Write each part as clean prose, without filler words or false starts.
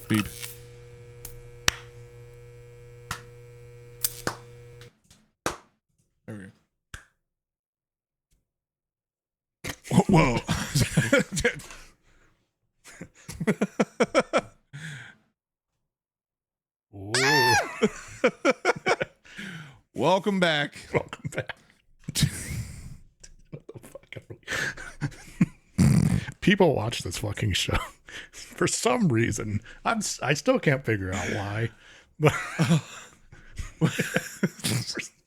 Beep. There we go. Whoa. Welcome back. Welcome back. What the fuck are we... People watch this fucking show for some reason. I still can't figure out why. But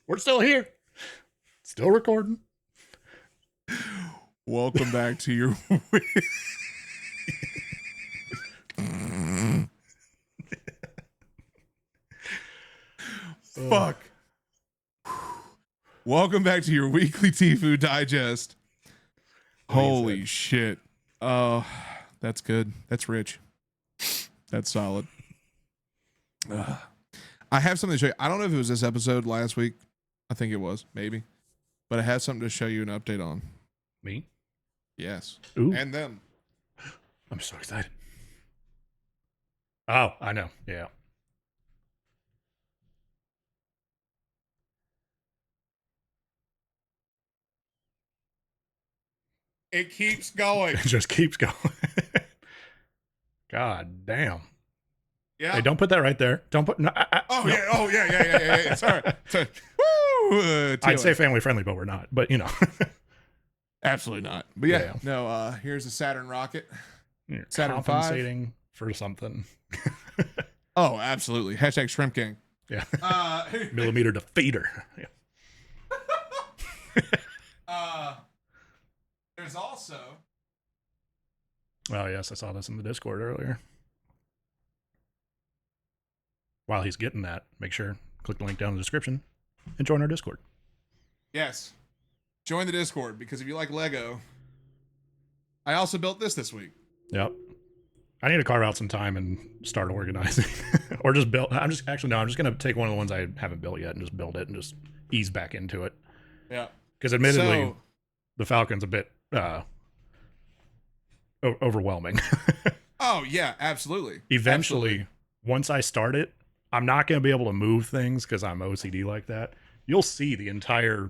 we're still here. Still recording. Welcome back to your fuck. Welcome back to your weekly TIFU digest. Holy shit. Oh, that's good. That's rich. That's solid. I have something to show you. I don't know if it was this episode last week. I think it was, maybe. But I have something to show you an update on. Me? Yes. Ooh. And them. I'm so excited. Oh, I know. Yeah. It keeps going. It just keeps going. God damn. Yeah. Hey, don't put that right there. Don't put. No, oh, no. yeah. Oh, yeah. Sorry. Woo! I'd say family friendly, but we're not. But, you know. Absolutely not. But yeah. Yeah. No, here's the Saturn rocket. You're Saturn V. compensating for something. Oh, absolutely. Hashtag Shrimp Gang. Yeah. Millimeter defeater. Yeah. There's also. Oh, yes. I saw this in the Discord earlier. While he's getting that, make sure, click the link down in the description and join our Discord. Yes. Join the Discord because if you like Lego, I also built this week. Yep. I need to carve out some time and start organizing or just build. I'm just going to take one of the ones I haven't built yet and just build it and just ease back into it. Yeah. Because admittedly, the Falcon's a bit overwhelming. Oh, yeah, absolutely. Eventually, once I start it, I'm not going to be able to move things because I'm OCD like that. You'll see the entire,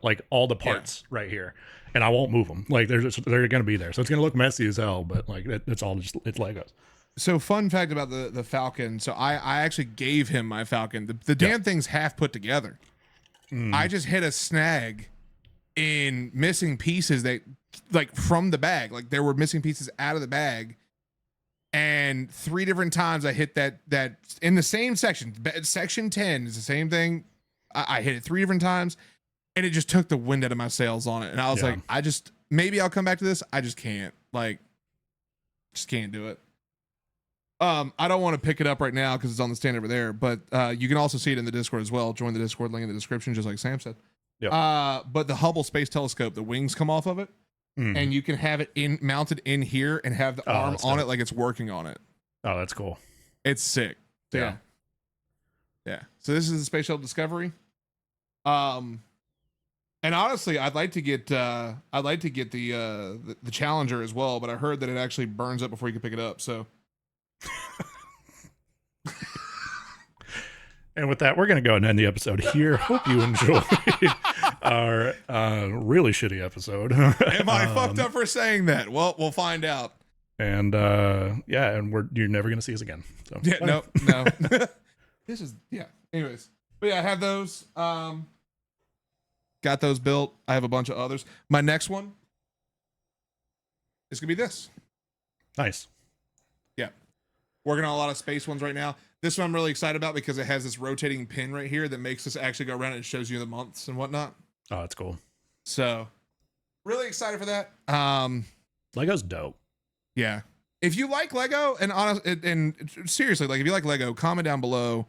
like all the parts right here, and I won't move them. Like they're going to be there. So it's going to look messy as hell, but like it's all just, it's Legos. So fun fact about the Falcon. So I actually gave him my Falcon. The damn thing's half put together. I just hit a snag in missing pieces that like from the bag. Like there were missing pieces out of the bag. And 3 different times I hit that in the same section. Section 10 is the same thing. I hit it 3 different times and it just took the wind out of my sails on it. And I was like, maybe I'll come back to this. I just can't. Like, just can't do it. I don't want to pick it up right now because it's on the stand over there, but you can also see it in the Discord as well. Join the Discord, link in the description, just like Sam said. Yep. But the Hubble Space Telescope, the wings come off of it, and you can have it mounted in here and have the arm on it like it's working on it. Oh, that's cool. It's sick. Yeah. So this is the Space Shuttle Discovery. And honestly, I'd like to get the Challenger as well, but I heard that it actually burns up before you can pick it up. So. And with that, we're going to go ahead and end the episode here. Hope you enjoyed our really shitty episode. Am I fucked up for saying that? Well, we'll find out. And yeah, and you're never going to see us again. So yeah, no. This is Anyways, but yeah, I have those. Got those built. I have a bunch of others. My next one is gonna be this. Nice. Yeah, working on a lot of space ones right now. This one I'm really excited about because it has this rotating pin right here that makes this actually go around and shows you the months and whatnot. Oh, that's cool. So really excited for that. Lego's dope. Yeah. If you like Lego and seriously, like if you like Lego, comment down below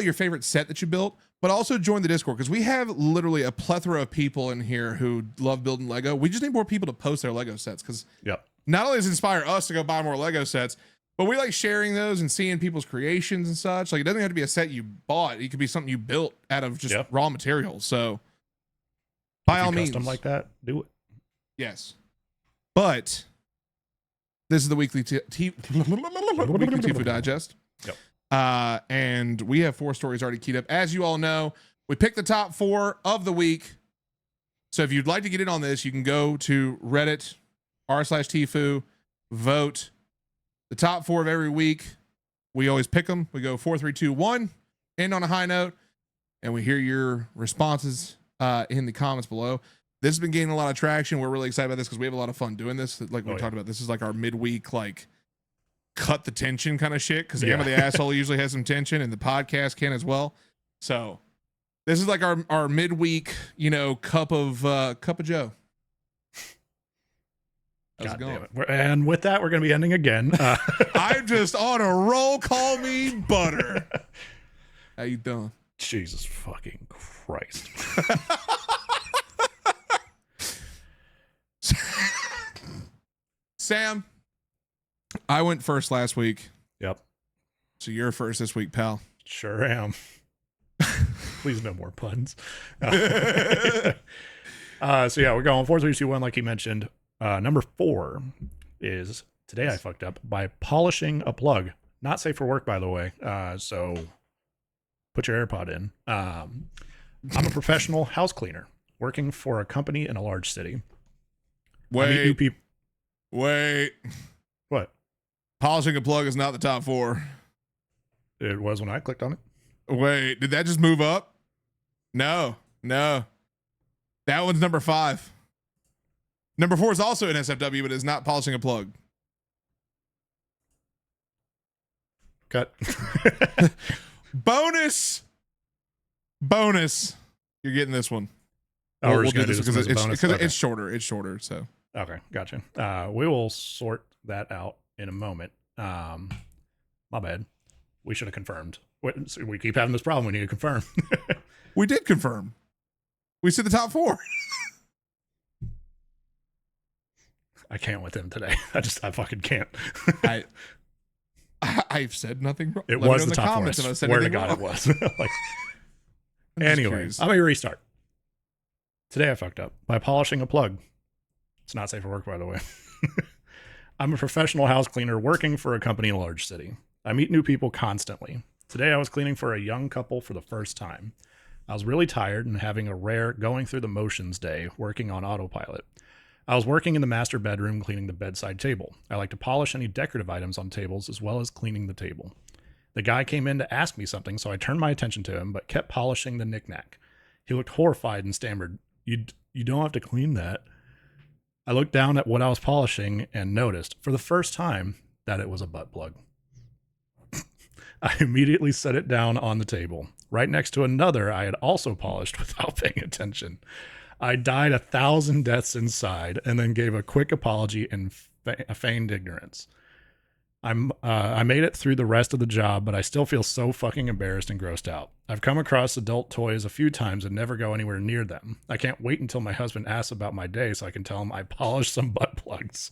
your favorite set that you built, but also join the Discord because we have literally a plethora of people in here who love building Lego. We just need more people to post their Lego sets because not only does it inspire us to go buy more Lego sets, but we like sharing those and seeing people's creations and such. Like it doesn't have to be a set you bought. It could be something you built out of just raw materials. So by all means, custom like that, do it. Yes. But This is the weekly weekly TIFU digest. Yep. And we have 4 stories already keyed up. As you all know, we picked the top 4 of the week. So if you'd like to get in on this, you can go to Reddit r/TIFU, vote the top 4 of every week. We always pick them. We go 4, 3, 2, 1, end on a high note, and we hear your responses in the comments below. This has been gaining a lot of traction. We're really excited about this because we have a lot of fun doing this. Like we talked about, this is like our midweek, like cut the tension kind of shit. Because Am of the Asshole usually has some tension, and the podcast can as well. So this is like our midweek, cup of Joe. How's it going? And with that, we're going to be ending again. I'm just on a roll. Call me butter. How you doing? Jesus fucking Christ. Sam, I went first last week. Yep. So you're first this week, pal. Sure am. Please no more puns. So yeah, we're going 4, 3, 2, 1, like he mentioned. Number 4 is today I fucked up by polishing a plug. Not safe for work, by the way. So put your AirPod in. I'm a professional house cleaner working for a company in a large city. Wait. What? Polishing a plug is not the top 4. It was when I clicked on it. Wait, did that just move up? No. That one's number 5. Number 4 is also an SFW, but is not polishing a plug. Cut. Bonus. You're getting this one. Oh, we'll do this because okay. it's shorter. So okay, gotcha. We will sort that out in a moment. My bad. We should have confirmed. We keep having this problem. We need to confirm. We did confirm. We said the top 4. I can't with him today. I fucking can't. I've said nothing wrong. It was the top 4. I swear to God it was. Like, anyways, I'm going to restart. Today I fucked up by polishing a plug. It's not safe for work, by the way. I'm a professional house cleaner working for a company in a large city. I meet new people constantly. Today I was cleaning for a young couple for the first time. I was really tired and having a rare going through the motions day working on autopilot. I was working in the master bedroom cleaning the bedside table. I like to polish any decorative items on tables as well as cleaning the table. The guy came in to ask me something, so I turned my attention to him but kept polishing the knickknack. He looked horrified and stammered, You don't have to clean that. I looked down at what I was polishing and noticed, for the first time, that it was a butt plug. I immediately set it down on the table, right next to another I had also polished without paying attention. I died 1,000 deaths inside and then gave a quick apology and feigned ignorance. I made it through the rest of the job, but I still feel so fucking embarrassed and grossed out. I've come across adult toys a few times and never go anywhere near them. I can't wait until my husband asks about my day so I can tell him I polished some butt plugs.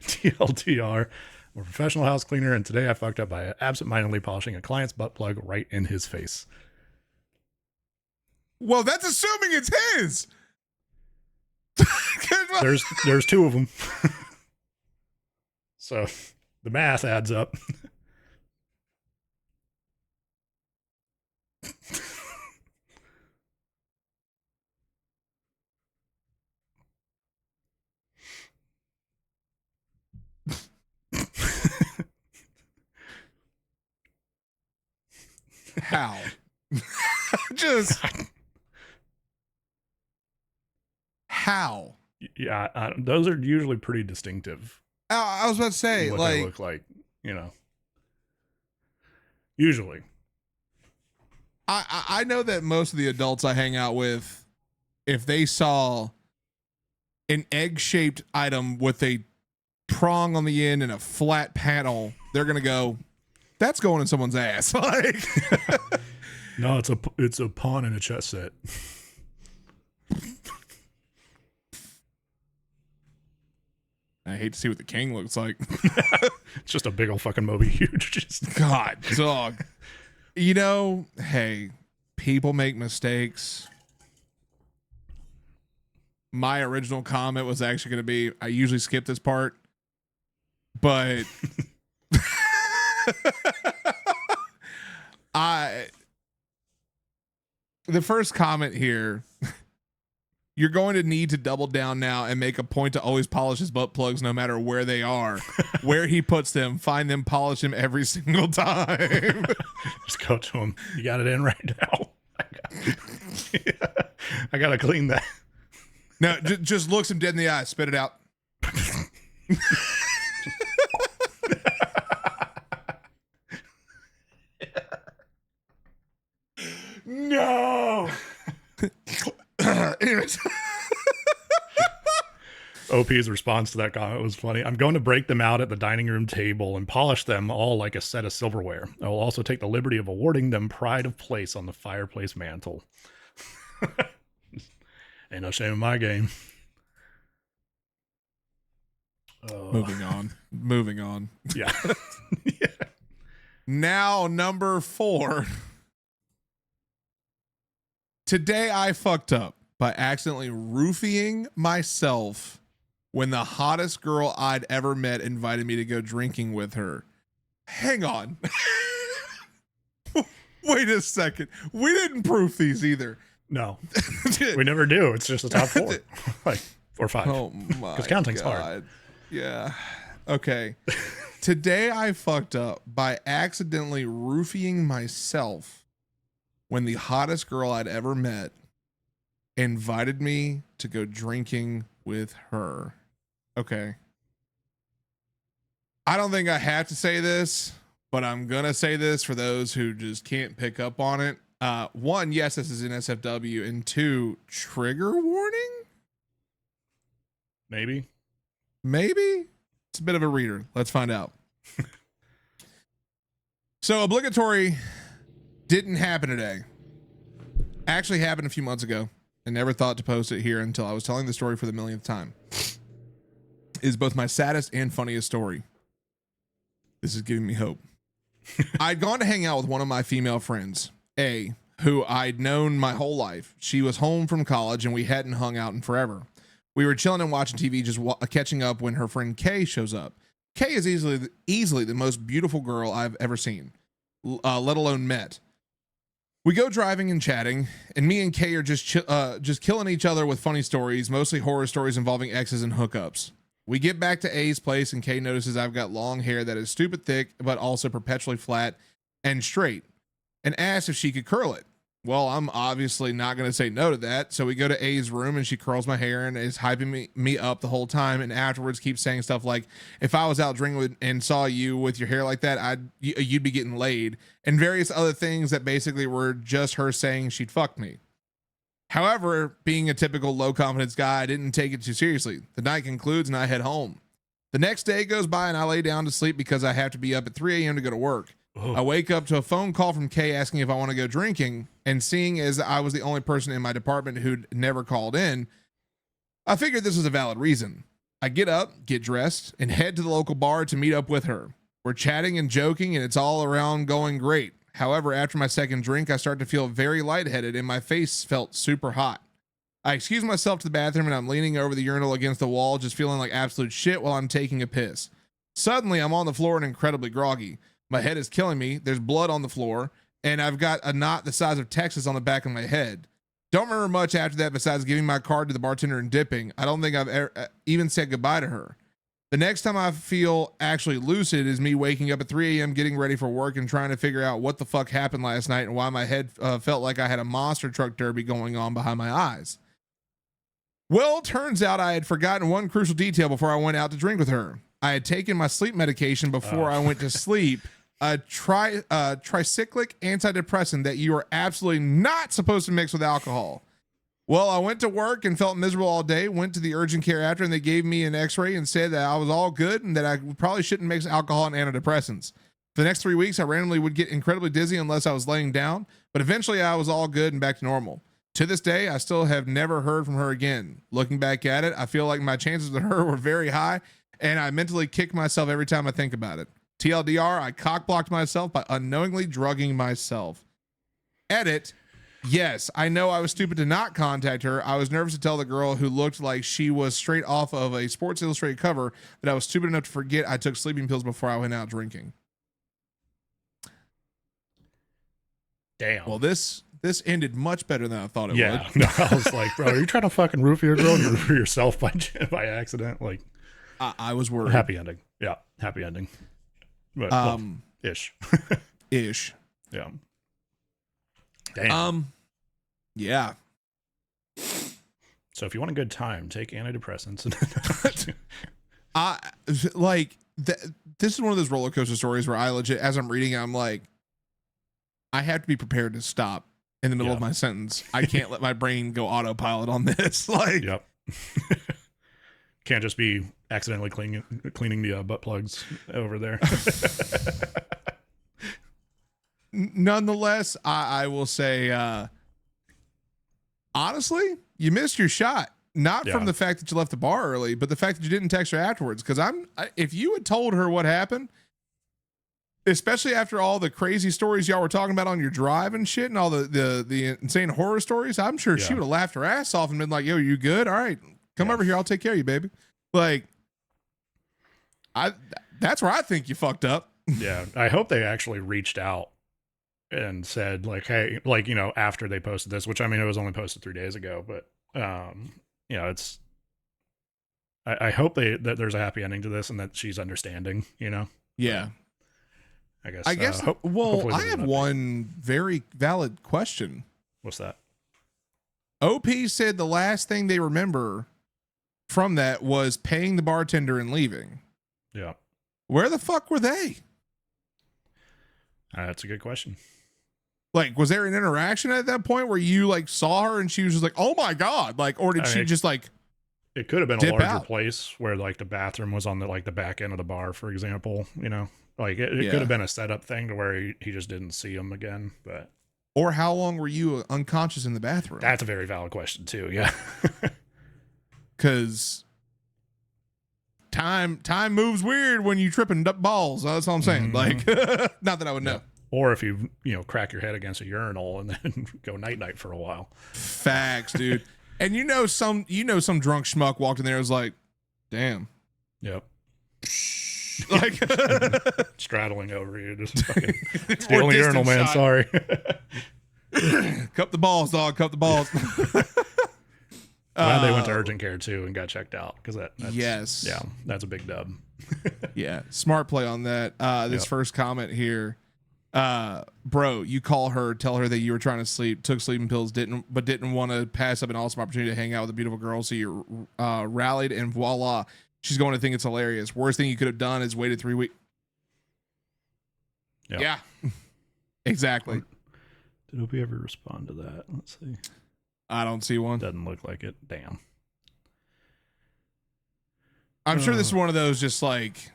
TLDR, I'm a professional house cleaner, and today I fucked up by absentmindedly polishing a client's butt plug right in his face. Well, that's assuming it's his. There's 2 of them. So the math adds up. How? Just how? Yeah, those are usually pretty distinctive. I was about to say, what like, they look like, usually. I know that most of the adults I hang out with, if they saw an egg-shaped item with a prong on the end and a flat panel, they're gonna go, "That's going in someone's ass." Like, no, it's a pawn in a chess set. I hate to see what the king looks like. It's just a big old fucking Moby huge. Just God, dog. Hey, people make mistakes. My original comment was actually going to be, I usually skip this part. But the first comment here, you're going to need to double down now and make a point to always polish his butt plugs no matter where they are. Where he puts them, find them, polish them every single time. Just go to him. You got it in right now. I gotta clean that. No, just looks him dead in the eye. Spit it out. No. Anyways. OP's response to that comment was funny. I'm going to break them out at the dining room table and polish them all like a set of silverware. I will also take the liberty of awarding them pride of place on the fireplace mantle. Ain't no shame in my game. Moving on. Yeah. Yeah. Now, number 4. Today I fucked up by accidentally roofying myself when the hottest girl I'd ever met invited me to go drinking with her. Hang on. Wait a second. We didn't proof these either. No, we never do. It's just the top 4, like 4 or 5. Oh my! Because counting's hard. Yeah. Okay. Today I fucked up by accidentally roofying myself when the hottest girl I'd ever met invited me to go drinking with her. Okay. I don't think I have to say this, but I'm gonna say this for those who just can't pick up on it. 1, yes, this is an SFW, and 2, trigger warning? Maybe. It's a bit of a reader. Let's find out. So obligatory didn't happen today. Actually happened a few months ago. I never thought to post it here until I was telling the story for the millionth time. It is both my saddest and funniest story. This is giving me hope. I'd gone to hang out with one of my female friends, A, who I'd known my whole life. She was home from college and we hadn't hung out in forever. We were chilling and watching TV, just catching up when her friend Kay shows up. Kay is easily the most beautiful girl I've ever seen, let alone met. We go driving and chatting, and me and Kay are just killing each other with funny stories, mostly horror stories involving exes and hookups. We get back to A's place, and Kay notices I've got long hair that is stupid thick, but also perpetually flat and straight, and asks if she could curl it. Well, I'm obviously not going to say no to that. So we go to A's room and she curls my hair and is hyping me up the whole time. And afterwards keeps saying stuff like, if I was out drinking and saw you with your hair like that, you'd be getting laid, and various other things that basically were just her saying she'd fuck me. However, being a typical low confidence guy, I didn't take it too seriously. The night concludes and I head home. The next day goes by and I lay down to sleep because I have to be up at 3 a.m. to go to work. I wake up to a phone call from Kay asking if I want to go drinking, and seeing as I was the only person in my department who'd never called in, I figured this was a valid reason. I get up, get dressed, and head to the local bar to meet up with her. We're chatting and joking, and it's all around going great. However, after my second drink, I start to feel very lightheaded, and my face felt super hot. I excuse myself to the bathroom, and I'm leaning over the urinal against the wall, just feeling like absolute shit while I'm taking a piss. Suddenly, I'm on the floor and incredibly groggy. My head is killing me. There's blood on the floor, and I've got a knot the size of Texas on the back of my head. Don't remember much after that besides giving my card to the bartender and dipping. I don't think I've even said goodbye to her. The next time I feel actually lucid is me waking up at 3 a.m. getting ready for work and trying to figure out what the fuck happened last night and why my head felt like I had a monster truck derby going on behind my eyes. Well, turns out I had forgotten one crucial detail before I went out to drink with her. I had taken my sleep medication before I went to sleep, a tricyclic antidepressant that you are absolutely not supposed to mix with alcohol. Well, I went to work and felt miserable all day, went to the urgent care after, and they gave me an x-ray and said that I was all good and that I probably shouldn't mix alcohol and antidepressants. For the next 3 weeks, I randomly would get incredibly dizzy unless I was laying down, but eventually I was all good and back to normal. To this day, I still have never heard from her again. Looking back at it, I feel like my chances with her were very high, and I mentally kick myself every time I think about it. TLDR, I cock-blocked myself by unknowingly drugging myself. Edit, Yes, I know I was stupid to not contact her. I was nervous to tell the girl who looked like she was straight off of a Sports Illustrated cover that I was stupid enough to forget I took sleeping pills before I went out drinking. Damn. Well, this ended much better than I thought it would. No, I was like, bro, are you trying to fucking roofie your girl and you roofie yourself by accident? Like, I was worried. Happy ending. Yeah, happy ending. But, ish. Ish. Yeah. Damn. Yeah. So if you want a good time, take antidepressants. This is one of those roller coaster stories where I legit, as I'm reading, I'm like, I have to be prepared to stop in the middle of my sentence. I can't let my brain go autopilot on this. Like, yep. Can't just be accidentally cleaning the butt plugs over there. Nonetheless, I will say, honestly, you missed your shot. Not from the fact that you left the bar early, but the fact that you didn't text her afterwards. Because if you had told her what happened, especially after all the crazy stories y'all were talking about on your drive and shit, and all the insane horror stories, I'm sure she would have laughed her ass off and been like, "Yo, you good? All right, come over here. I'll take care of you, baby." Like, that's where I think you fucked up. Yeah, I hope they actually reached out and said like, hey, like, after they posted this, which I mean, it was only posted 3 days ago, but it's, I hope that there's a happy ending to this and that she's understanding, Yeah. I guess. I have one very valid question. What's that? OP said the last thing they remember from that was paying the bartender and leaving. Yeah. Where the fuck were they? That's a good question. Like, was there an interaction at that point where you like saw her and she was just like, "Oh my God," like, or did she just like? It could have been a larger place where like the bathroom was on the back end of the bar, for example. Like it could have been a setup thing to where he just didn't see him again. But or how long were you unconscious in the bathroom? That's a very valid question too. Yeah, because time moves weird when you tripping balls. That's all I'm saying. Like, not that I would know. Or if you crack your head against a urinal and then go night for a while. Facts, dude. And some drunk schmuck walked in there and was like, "Damn." Yep. Like straddling over you, just fucking it's the only urinal, man. Sorry. Cup the balls, dog. Cup the balls. Glad they went to urgent care too and got checked out because yes, that's a big dub. Yeah, smart play on that. This first comment here, bro, you call her, tell her that you were trying to sleep, took sleeping pills, didn't want to pass up an awesome opportunity to hang out with a beautiful girl, so you rallied, and voila. She's going to think it's hilarious. Worst thing you could have done is waited 3 weeks. Yep. Yeah, exactly. Did Opie ever respond to that? Let's see. I don't see one. Doesn't look like it. Damn. I'm sure this is one of those just like,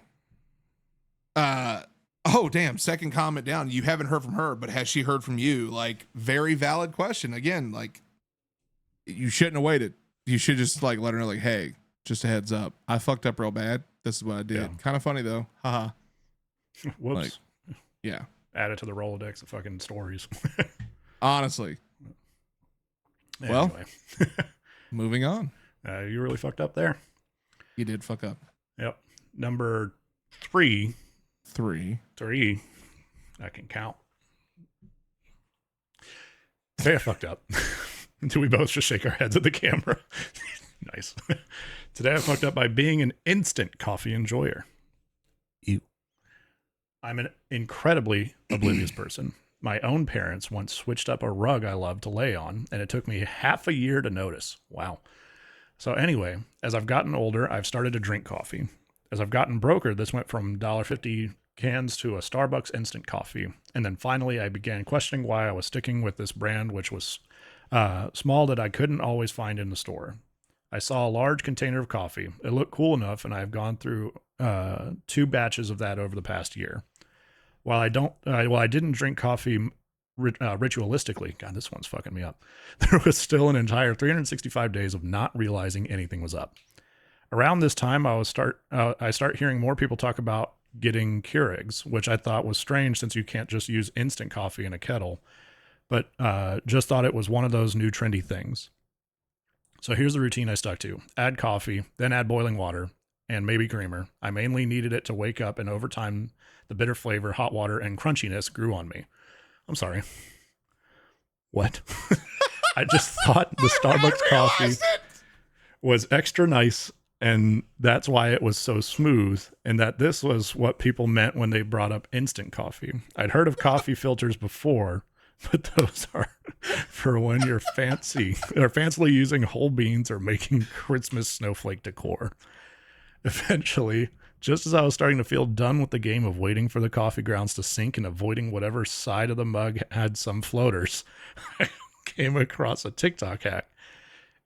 oh, damn. Second comment down. You haven't heard from her, but has she heard from you? Like, very valid question. Again, like, you shouldn't have waited. You should just like let her know, like, hey, just a heads up. I fucked up real bad. This is what I did. Yeah. Kind of funny though. Haha. Whoops. Like, yeah. Add it to the Rolodex of fucking stories. Honestly. Anyway. Well, moving on. You really fucked up there. You did fuck up. Yep. Number three. I can count. Today I fucked up. Until we both just shake our heads at the camera. Nice. Today I fucked up by being an instant coffee enjoyer. Ew. I'm an incredibly oblivious person. My own parents once switched up a rug I loved to lay on, and it took me half a year to notice. Wow. So anyway, as I've gotten older, I've started to drink coffee. As I've gotten brokered, this went from $1.50 cans to a Starbucks instant coffee. And then finally, I began questioning why I was sticking with this brand, which was small that I couldn't always find in the store. I saw a large container of coffee. It looked cool enough, and I've gone through 2 batches of that over the past year. While I didn't drink coffee ritualistically, God, this one's fucking me up. There was still an entire 365 days of not realizing anything was up. Around this time, I start hearing more people talk about getting Keurigs, which I thought was strange since you can't just use instant coffee in a kettle. but just thought it was one of those new trendy things. So here's the routine I stuck to. Add coffee, then add boiling water, and maybe creamer. I mainly needed it to wake up, and over time, the bitter flavor, hot water, and crunchiness grew on me. I'm sorry. What? I just thought the Starbucks coffee was extra nice, and that's why it was so smooth, and that this was what people meant when they brought up instant coffee. I'd heard of coffee filters before, but those are for when you're fancily using whole beans or making Christmas snowflake decor. Eventually, just as I was starting to feel done with the game of waiting for the coffee grounds to sink and avoiding whatever side of the mug had some floaters, I came across a TikTok hack.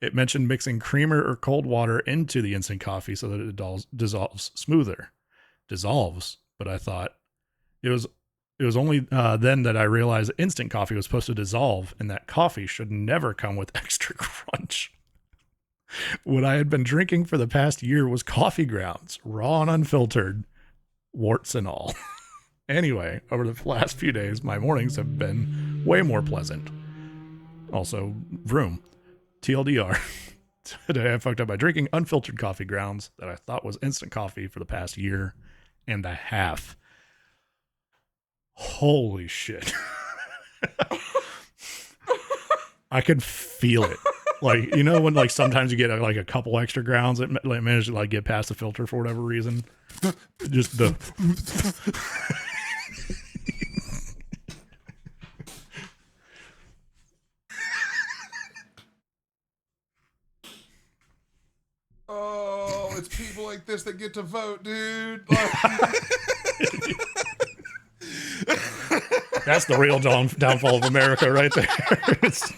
It mentioned mixing creamer or cold water into the instant coffee so that it dissolves smoother. Dissolves, but I thought it was only then that I realized instant coffee was supposed to dissolve and that coffee should never come with extra crunch. What I had been drinking for the past year was coffee grounds, raw and unfiltered, warts and all. Anyway, over the last few days, my mornings have been way more pleasant. Also, vroom. TLDR. Today I fucked up by drinking unfiltered coffee grounds that I thought was instant coffee for the past year and a half. Holy shit. I could feel it. Like, you know, when like sometimes you get like a couple extra grounds that like, manage to like get past the filter for whatever reason. Just the Oh, it's people like this that get to vote, dude. That's the real downfall of America right there. It's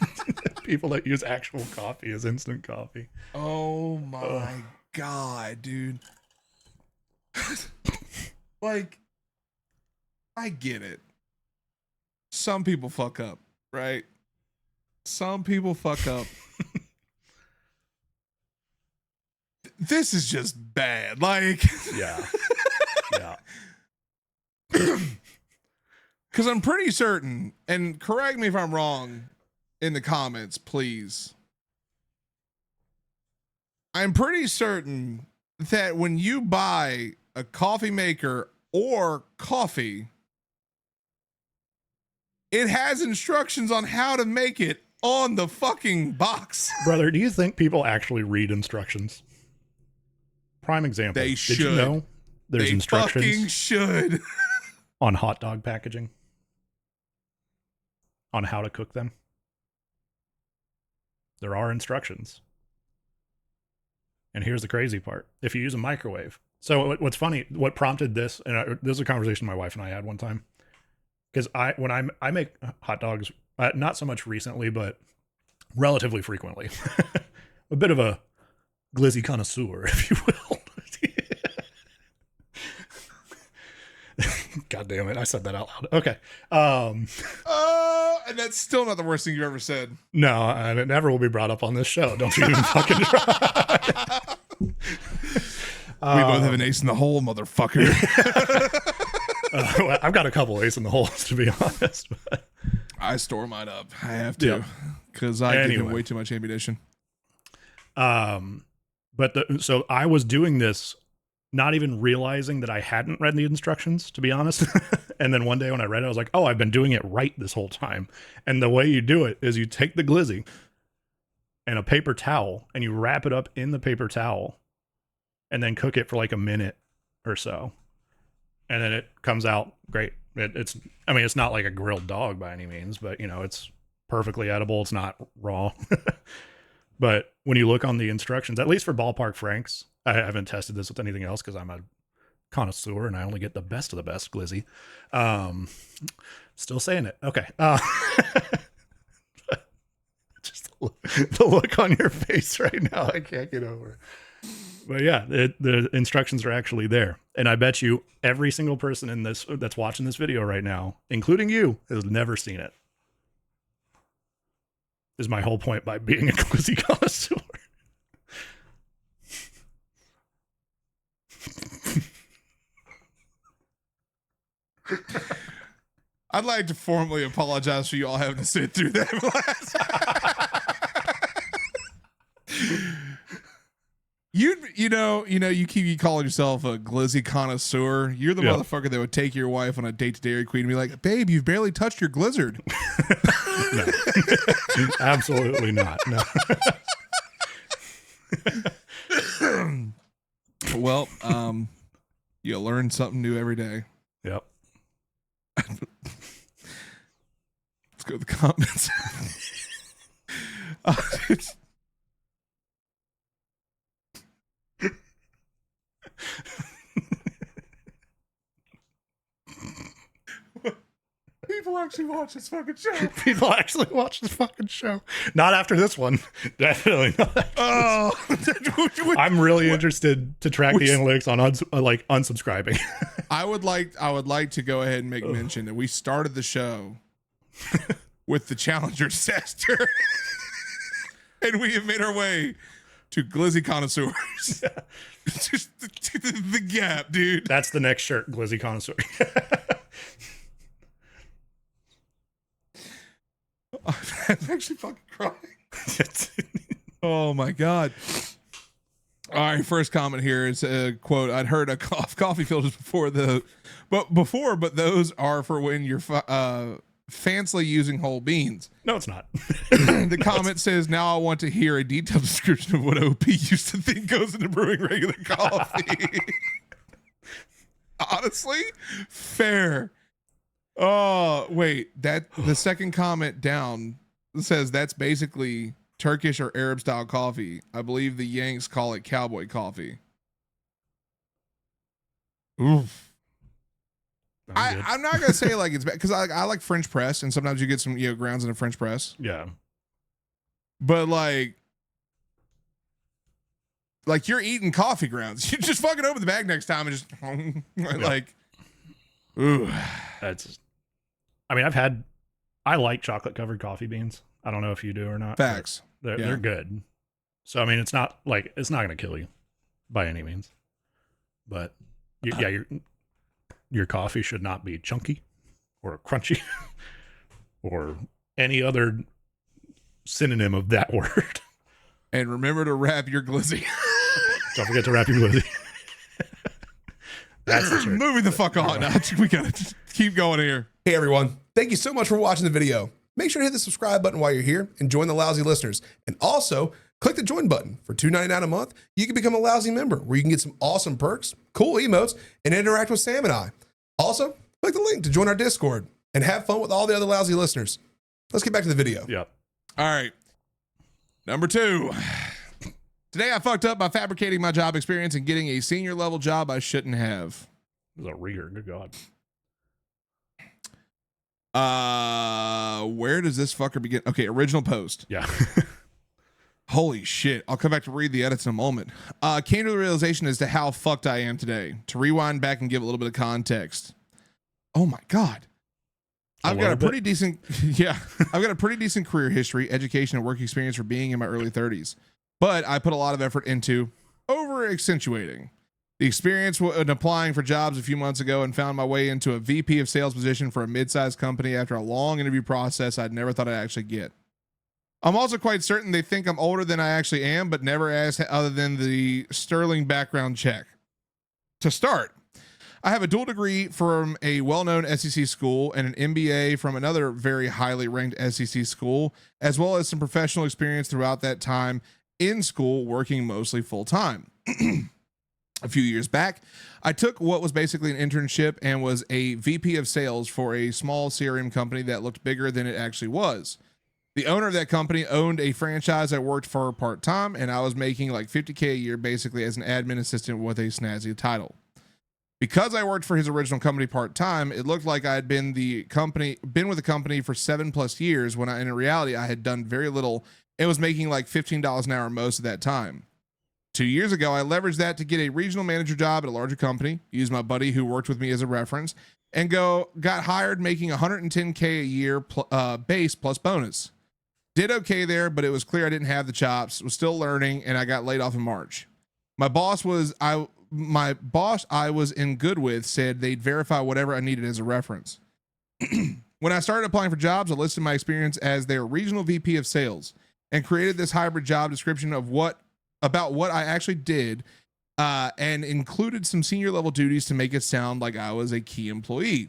people that use actual coffee as instant coffee. Oh my God, dude. Like, I get it. Some people fuck up, right? Some people fuck up. This is just bad. Like, yeah. Because I'm pretty certain, and correct me if I'm wrong in the comments, please. I'm pretty certain that when you buy a coffee maker or coffee, it has instructions on how to make it on the fucking box. Brother, do you think people actually read instructions? Prime example. They should. Did you know there's instructions fucking should. on hot dog packaging? On how to cook them? There are instructions. And here's the crazy part. If you use a microwave. So what's funny, what prompted this, and this is a conversation my wife and I had one time. Because when I make hot dogs, not so much recently, but relatively frequently. A bit of a glizzy connoisseur, if you will. God damn it. I said that out loud. Okay. And that's still not the worst thing you've ever said. No, and it never will be brought up on this show. Don't you even fucking try. We both have an ace in the hole, motherfucker. Well, I've got a couple ace in the holes, to be honest. But. I store mine up. I have to. Because I give him way too much ammunition. So I was doing this not even realizing that I hadn't read the instructions, to be honest. And then one day when I read it, I was like, oh, I've been doing it right this whole time. And the way you do it is you take the glizzy and a paper towel and you wrap it up in the paper towel and then cook it for like a minute or so. And then it comes out great. It's not like a grilled dog by any means, but you know, it's perfectly edible. It's not raw. But when you look on the instructions, at least for Ballpark Franks, I haven't tested this with anything else because I'm a connoisseur and I only get the best of the best glizzy. Still saying it. Okay. Just the look on your face right now, I can't get over. But yeah, the instructions are actually there. And I bet you every single person in this that's watching this video right now, including you, has never seen it. Is my whole point by being a glizzy connoisseur. I'd like to formally apologize for you all having to sit through that. You keep calling yourself a glizzy connoisseur. You're the motherfucker that would take your wife on a date to Dairy Queen and be like, babe, you've barely touched your Glizzard. No, absolutely not. No. Well, you learn something new every day. Yep. Let's go to the comments. People actually watch this fucking show. People actually watch this fucking show. Not after this one. Definitely not. Oh, I'm really interested to track the analytics on unsubscribing. I would like to go ahead and make mention that we started the show with the Challenger disaster, and we have made our way to glizzy connoisseurs. Yeah. Just the gap, dude. That's the next shirt, glizzy connoisseur. I'm actually fucking crying. Oh my god. All right, first comment here is a quote. I'd heard a coffee filters before, but those are for when you're fancily using whole beans. No, it's not. The comment says, now I want to hear a detailed description of what OP used to think goes into brewing regular coffee. Honestly, fair. Oh, wait, the second comment down says that's basically Turkish or Arab style coffee. I believe the Yanks call it cowboy coffee. Oof. I'm not gonna say like it's bad because I like French press, and sometimes you get some grounds in a French press. Yeah, but like you're eating coffee grounds. You just fucking open the bag next time and just like, ooh. That's. I mean, I like chocolate covered coffee beans. I don't know if you do or not. Facts. They're good. So I mean, it's not gonna kill you by any means, but your coffee should not be chunky or crunchy or any other synonym of that word. And remember to wrap your glizzy. Don't forget to wrap your glizzy. That's the trick. Moving the fuck on. We gotta just keep going here. Hey everyone, thank you so much for watching the video. Make sure to hit the subscribe button while you're here and join the Lousy listeners. And also, click the join button. For $2.99 a month, you can become a Lousy member where you can get some awesome perks, cool emotes, and interact with Sam and I. Also, click the link to join our Discord and have fun with all the other Lousy listeners. Let's get back to the video. Yep. All right. Number 2. Today I fucked up by fabricating my job experience and getting a senior level job I shouldn't have. It was a rigger. Good God. Where does this fucker begin? Okay, original post. Yeah. Holy shit. I'll come back to read the edits in a moment. Came to the realization as to how fucked I am today. To rewind back and give a little bit of context. Oh my God. I've got a pretty decent career history, education, and work experience for being in my early 30s. But I put a lot of effort into over accentuating the experience when applying for jobs a few months ago and found my way into a VP of sales position for a mid-sized company after a long interview process I'd never thought I'd actually get. I'm also quite certain they think I'm older than I actually am, but never asked other than the sterling background check. To start, I have a dual degree from a well-known SEC school and an MBA from another very highly ranked SEC school, as well as some professional experience throughout that time in school, working mostly full-time. A few years back, I took what was basically an internship and was a VP of sales for a small CRM company that looked bigger than it actually was. The owner of that company owned a franchise I worked for part-time, and I was making like $50K a year basically as an admin assistant with a snazzy title. Because I worked for his original company part-time, it looked like I had been with the company for 7+ years when in reality I had done very little and was making like $15 an hour most of that time. 2 years ago, I leveraged that to get a regional manager job at a larger company, used my buddy who worked with me as a reference, and got hired making $110K a year base plus bonus. Did okay there, but it was clear I didn't have the chops, was still learning, and I got laid off in March. My boss I was in good with said they'd verify whatever I needed as a reference. When I started applying for jobs, I listed my experience as their regional VP of sales and created this hybrid job description of what I actually did, and included some senior level duties to make it sound like I was a key employee.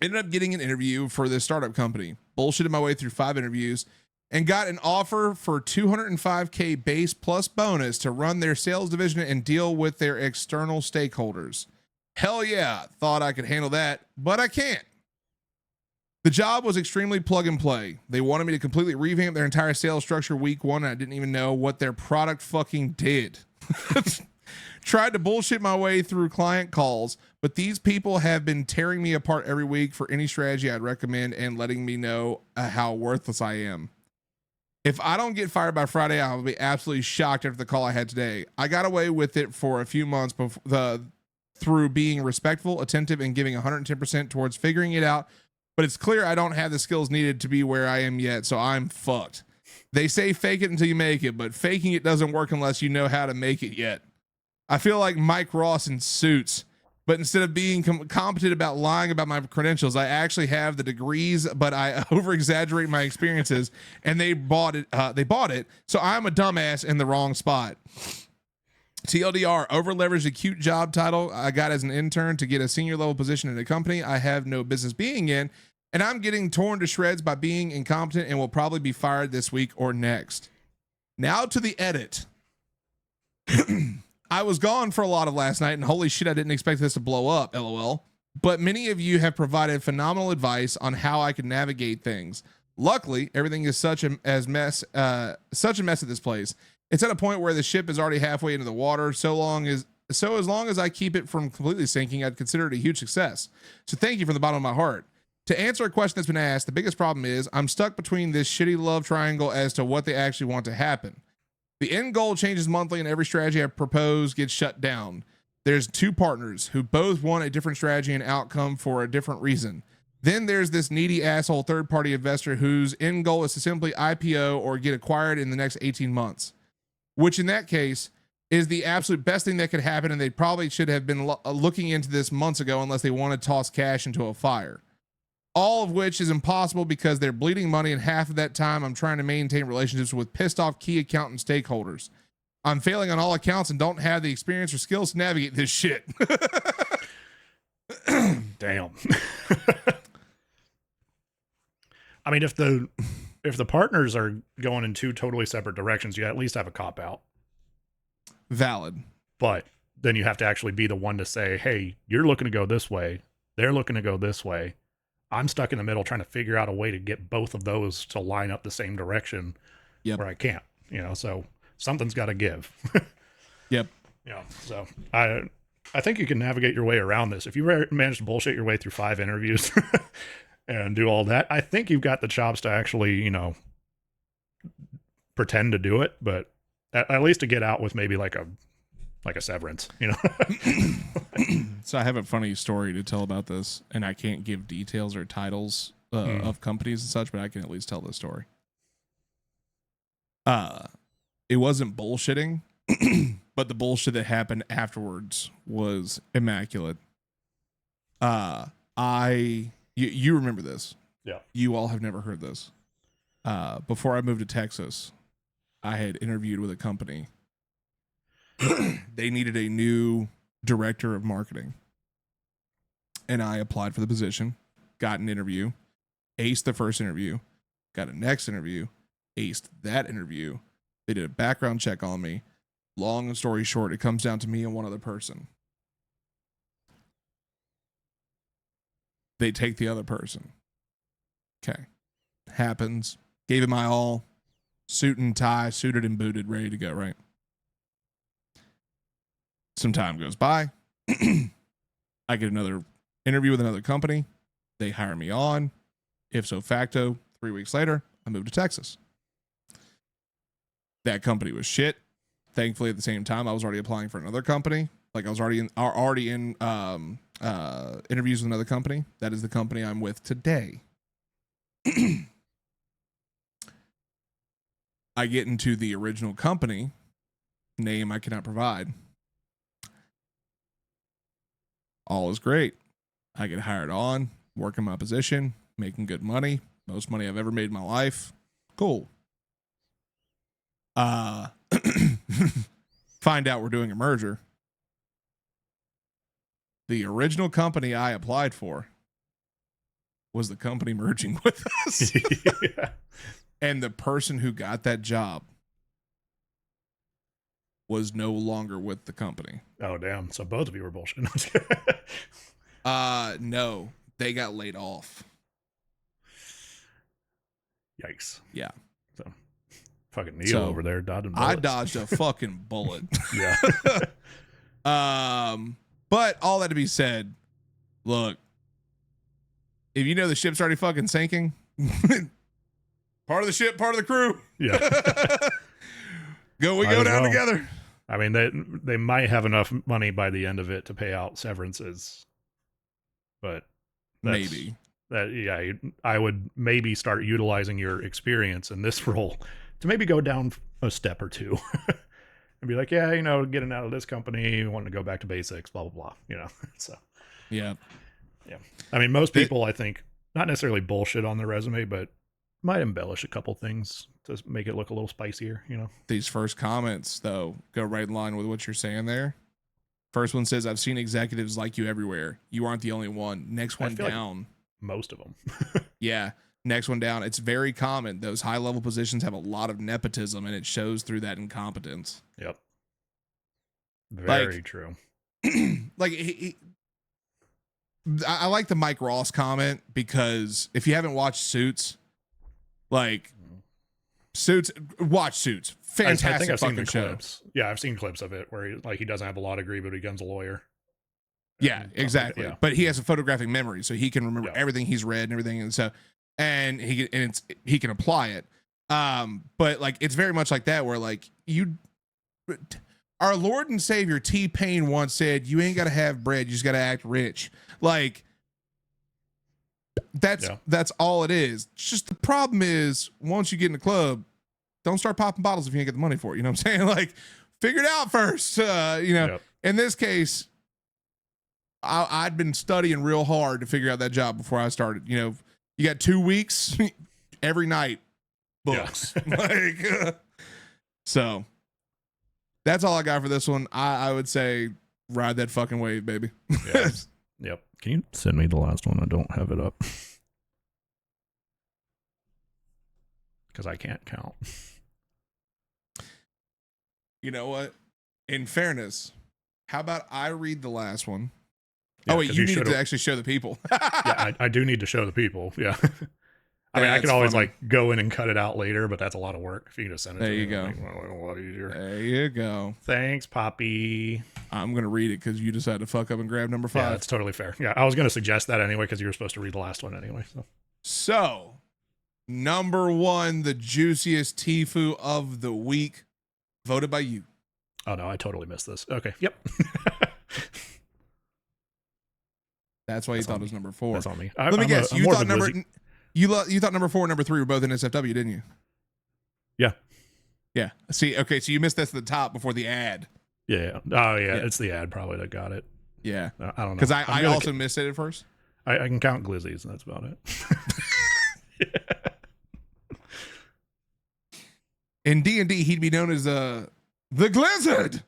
Ended up getting an interview for this startup company, bullshitted my way through 5 interviews, and got an offer for $205K base plus bonus to run their sales division and deal with their external stakeholders. Hell yeah, thought I could handle that, but I can't. The job was extremely plug and play. They wanted me to completely revamp their entire sales structure week 1, and I didn't even know what their product fucking did. Tried to bullshit my way through client calls, but these people have been tearing me apart every week for any strategy I'd recommend and letting me know how worthless I am. If I don't get fired by Friday, I'll be absolutely shocked after the call I had today. I got away with it for a few months through being respectful, attentive, and giving 110% towards figuring it out, but it's clear I don't have the skills needed to be where I am yet, so I'm fucked. They say fake it until you make it, but faking it doesn't work unless you know how to make it yet. I feel like Mike Ross in Suits, but instead of being competent about lying about my credentials, I actually have the degrees, but I over-exaggerate my experiences, and they bought it, so I'm a dumbass in the wrong spot. TLDR, over-leveraged a cute job title I got as an intern to get a senior level position in a company I have no business being in, and I'm getting torn to shreds by being incompetent and will probably be fired this week or next. Now to the edit. I was gone for a lot of last night, and holy shit, I didn't expect this to blow up, LOL. But many of you have provided phenomenal advice on how I can navigate things. Luckily, everything is such a mess at this place. It's at a point where the ship is already halfway into the water. As long as I keep it from completely sinking, I'd consider it a huge success. So thank you from the bottom of my heart. To answer a question that's been asked, the biggest problem is I'm stuck between this shitty love triangle as to what they actually want to happen. The end goal changes monthly, and every strategy I propose gets shut down. There's 2 partners who both want a different strategy and outcome for a different reason. Then there's this needy asshole third-party investor whose end goal is to simply IPO or get acquired in the next 18 months, which in that case is the absolute best thing that could happen, and they probably should have been looking into this months ago unless they want to toss cash into a fire. All of which is impossible because they're bleeding money, and half of that time I'm trying to maintain relationships with pissed off key account and stakeholders. I'm failing on all accounts and don't have the experience or skills to navigate this shit. Damn. I mean, if the partners are going in 2 totally separate directions, you at least have a cop out. Valid. But then you have to actually be the one to say, hey, you're looking to go this way. They're looking to go this way. I'm stuck in the middle trying to figure out a way to get both of those to line up the same direction. Yep. Where I can't, so something's got to give. Yep. So I think you can navigate your way around this. If you manage to bullshit your way through 5 interviews and do all that, I think you've got the chops to actually, pretend to do it, but at least to get out with maybe like a severance, So I have a funny story to tell about this, and I can't give details or titles of companies and such, but I can at least tell this story. It wasn't bullshitting, but the bullshit that happened afterwards was immaculate. You remember this. Yeah. You all have never heard this. Before I moved to Texas, I had interviewed with a company. They needed a new director of marketing, and I applied for the position, got an interview, aced the first interview, got a next interview, aced that interview. They did a background check on me. Long story short, it comes down to me and one other person. They take the other person. Okay. Happens. Gave it my all. Suit and tie, suited and booted, ready to go, right? Some time goes by. I get another interview with another company. They hire me on. Ipso facto, 3 weeks later, I moved to Texas. That company was shit. Thankfully, at the same time, I was already applying for another company. Like I was already in interviews with another company. That is the company I'm with today. I get into the original company. Name I cannot provide. All is great. I get hired on. working my position, making good money, most money I've ever made in my life. Cool. Find out we're doing a merger. The original company I applied for was the company merging with us. Yeah. And the person who got that job was no longer with the company. Oh, damn. So both of you were bullshit. No, they got laid off. Yikes. Yeah. So fucking Neil over there dodging bullets. I dodged a fucking bullet. Yeah. But all that to be said, look, if you know the ship's already fucking sinking, part of the ship, part of the crew. Yeah. We go down together. I mean, they might have enough money by the end of it to pay out severances, but maybe that. Yeah, I would maybe start utilizing your experience in this role to maybe go down a step or two and be like, yeah, you know, getting out of this company, wanting to go back to basics, blah blah blah. You know, so yeah. I mean, most people, I think, not necessarily bullshit on their resume, but might embellish a couple things to make it look a little spicier, you know. These first comments, though, go right in line with what you're saying there. First one says, I've seen executives like you everywhere. You aren't the only one. Next one down. Like most of them. Yeah. Next one down. It's very common. Those high level positions have a lot of nepotism, and it shows through that incompetence. Yep. Very true. Like, I like the Mike Ross comment, because if you haven't watched Suits, like, watch Suits. Fantastic. I think I've seen the show. clips. Yeah, I've seen clips of it where he doesn't have a law degree, but he becomes a lawyer. Yeah, exactly. Yeah. But he has a photographic memory, so he can remember everything he's read and everything, and so he can apply it. But like, it's very much like that, where like, our Lord and Savior T-Pain once said, "You ain't got to have bread, you just got to act rich." Like, that's all it is. It's just the problem is, once you get in the club, don't start popping bottles if you ain't got the money for it. You know what I'm saying? Like, figure it out first. In this case, I'd been studying real hard to figure out that job before I started. You know, you got 2 weeks every night, books. Yeah. So that's all I got for this one. I would say ride that fucking wave, baby. Yeah. Yep. Can you send me the last one? I don't have it up because I can't count. You know what? In fairness, how about I read the last one? Yeah, oh wait, you need to actually show the people. Yeah, I do need to show the people. Yeah. I mean, I can always like go in and cut it out later, but that's a lot of work. If you can just send it there to me, you go. A lot easier. There you go. Thanks, Poppy. I'm going to read it because you decided to fuck up and grab number 5. Yeah, that's totally fair. Yeah, I was going to suggest that anyway because you were supposed to read the last one anyway. So, number 1, the juiciest TIFU of the week, voted by you. Oh, no, I totally missed this. Okay, yep. That's why you thought it was number 4. That's on me. Let me guess. You thought number 4 and number 3 were both in SFW, didn't you? Yeah. Yeah. See, okay, so you missed this at the top before the ad. Yeah. Oh, yeah. It's the ad probably that got it. Yeah. I don't know. Because I also missed it at first. I can count glizzies, and that's about it. In D&D, he'd be known as the Glizzard.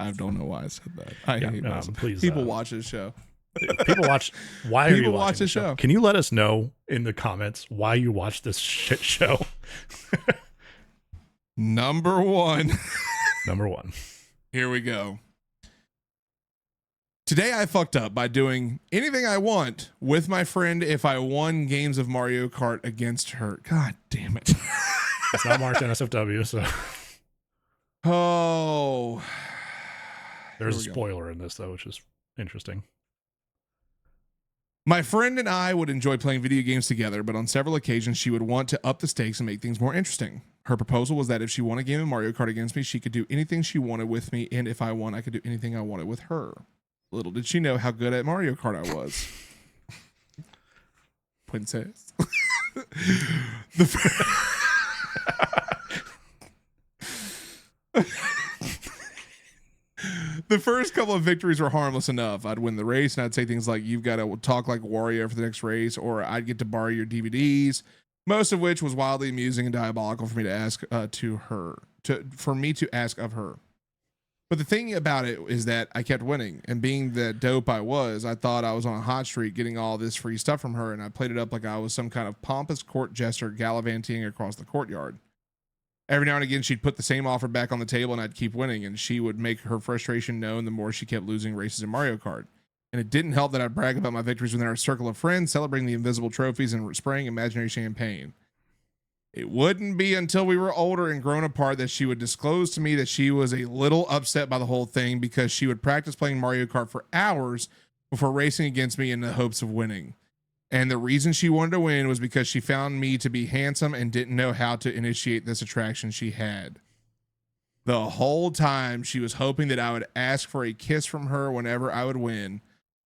I don't know why I said that. I hate myself. Please, people watch this show. People watch. Why are you watching this show? Can you let us know in the comments why you watch this shit show? Number 1. Number 1. Here we go. Today I fucked up by doing anything I want with my friend if I won games of Mario Kart against her. God damn it. It's not marked NSFW, so. Oh. There's a spoiler in this, though, which is interesting. My friend and I would enjoy playing video games together, but on several occasions she would want to up the stakes and make things more interesting. Her proposal was that if she won a game of Mario Kart against me, she could do anything she wanted with me, and if I won, I could do anything I wanted with her. Little did she know how good at Mario Kart I was. Princess. The first couple of victories were harmless enough. I'd win the race and I'd say things like, "You've got to talk like a warrior for the next race," or I'd get to borrow your DVDs, most of which was wildly amusing and diabolical for me to ask for me to ask of her. But the thing about it is that I kept winning, and being the dope I was, I thought I was on a hot streak getting all this free stuff from her, and I played it up like I was some kind of pompous court jester gallivanting across the courtyard. Every now and again, she'd put the same offer back on the table, and I'd keep winning, and she would make her frustration known the more she kept losing races in Mario Kart. And it didn't help that I'd brag about my victories within our circle of friends, celebrating the invisible trophies and spraying imaginary champagne. It wouldn't be until we were older and grown apart that she would disclose to me that she was a little upset by the whole thing because she would practice playing Mario Kart for hours before racing against me in the hopes of winning. And the reason she wanted to win was because she found me to be handsome and didn't know how to initiate this attraction she had. The whole time she was hoping that I would ask for a kiss from her whenever I would win.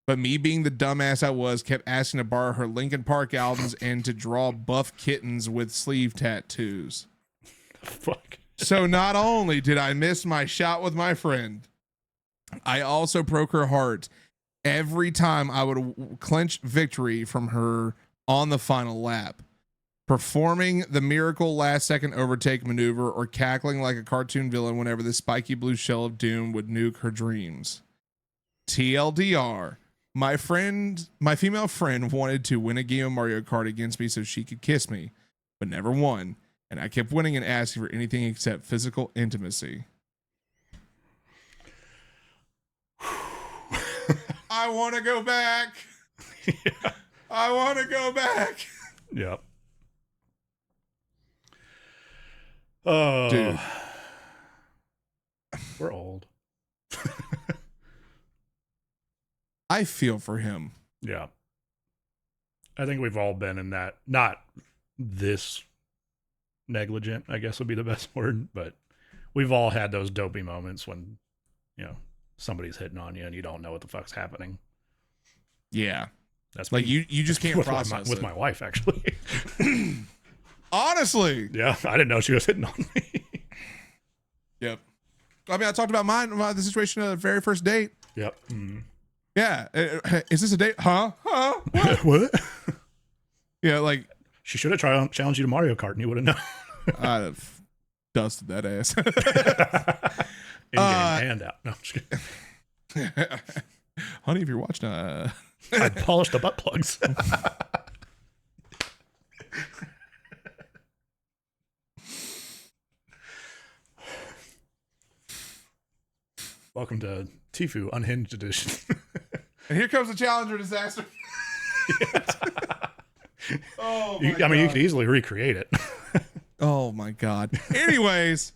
But me being the dumbass I was, kept asking to borrow her Linkin Park albums and to draw buff kittens with sleeve tattoos. Fuck. So not only did I miss my shot with my friend, I also broke her heart every time I would clinch victory from her on the final lap. Performing the miracle last second overtake maneuver or cackling like a cartoon villain whenever the spiky blue shell of doom would nuke her dreams. TLDR. My female friend wanted to win a game of Mario Kart against me so she could kiss me, but never won. And I kept winning and asking for anything except physical intimacy. I want to go back. Yeah. I want to go back. Yep. Oh, dude. We're old. I feel for him. Yeah. I think we've all been in that, not this negligent, I guess would be the best word, but we've all had those dopey moments when, you know, somebody's hitting on you and you don't know what the fuck's happening. Yeah. That's like me. you just can't process with my wife, actually. Honestly. Yeah. I didn't know she was hitting on me. Yep. I mean, I talked about the situation of the very first date. Yep. Mm. Yeah. Is this a date? Huh? What? What? Yeah, like she should have challenged you to Mario Kart and you would have known. I'd have dusted that ass. In-game and out. No, I'm just kidding. Honey, if you're watching, I'd polish the butt plugs. Welcome to TIFU Unhinged Edition. And here comes the Challenger disaster. Oh, my I mean, you could easily recreate it. Oh my God. Anyways,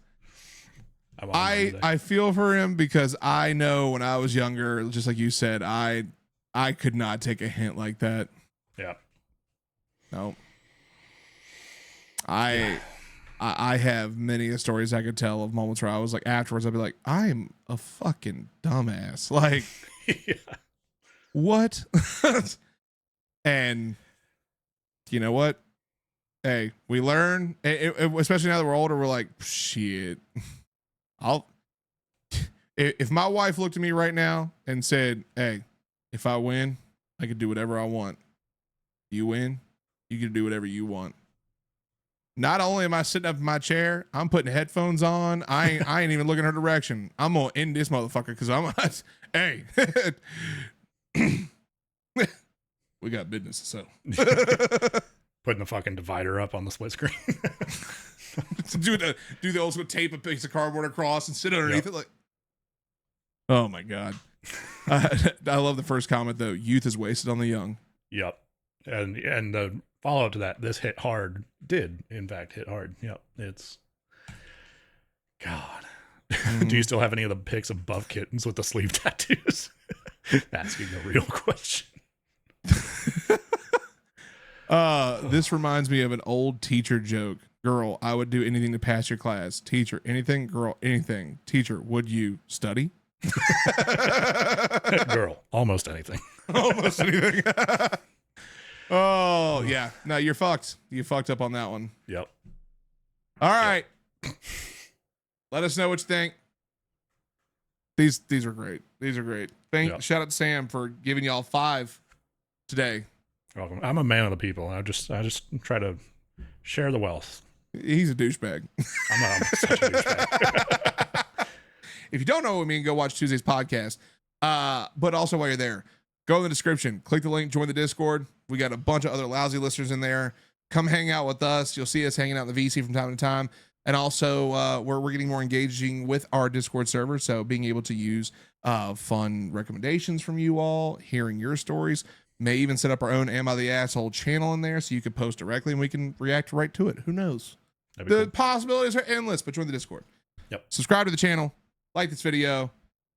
I feel for him because I know when I was younger, just like you said, I could not take a hint like that. Yeah. No. I have many stories I could tell of moments where I was like, afterwards, I'd be like, I'm a fucking dumbass. Like, yeah. What? And you know what? Hey, we learn, especially now that we're older, we're like, shit. If my wife looked at me right now and said, hey, if I win, I could do whatever I want. You win, you can do whatever you want. Not only am I sitting up in my chair, I'm putting headphones on. I ain't even looking her direction. I'm gonna end this motherfucker because I'm hey. We got business, so putting the fucking divider up on the split screen. do the old school, tape a piece of cardboard across and sit underneath it like. Oh my God. I love the first comment though. Youth is wasted on the young. Yep. And the follow up to that, this hit hard did in fact hit hard. Yep. It's God. Do you still have any of the pics of buff kittens with the sleeve tattoos? Asking the real question. This reminds me of an old teacher joke. Girl, I would do anything to pass your class. Teacher, anything. Girl, anything. Teacher, would you study? Girl, almost anything. Almost anything. Oh yeah. No, you're fucked. You fucked up on that one. Yep. All right. Yep. Let us know what you think. These are great. These are great. Shout out to Sam for giving y'all 5 today. Welcome. I'm a man of the people. I just try to share the wealth. He's a douchebag. I'm such a douchebag. If you don't know what we mean, go watch Tuesday's podcast. But also while you're there, go in the description, click the link, join the Discord. We got a bunch of other Lousy listeners in there. Come hang out with us. You'll see us hanging out in the VC from time to time. And also, we're getting more engaging with our Discord server. So being able to use fun recommendations from you all, hearing your stories, may even set up our own Am I the Asshole channel in there so you can post directly and we can react right to it. Who knows? The possibilities are endless, but join the Discord. Yep. Subscribe to the channel, like this video,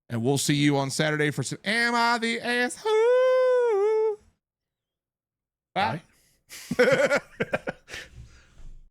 and we'll see you on Saturday for some Am I the Asshole? Bye.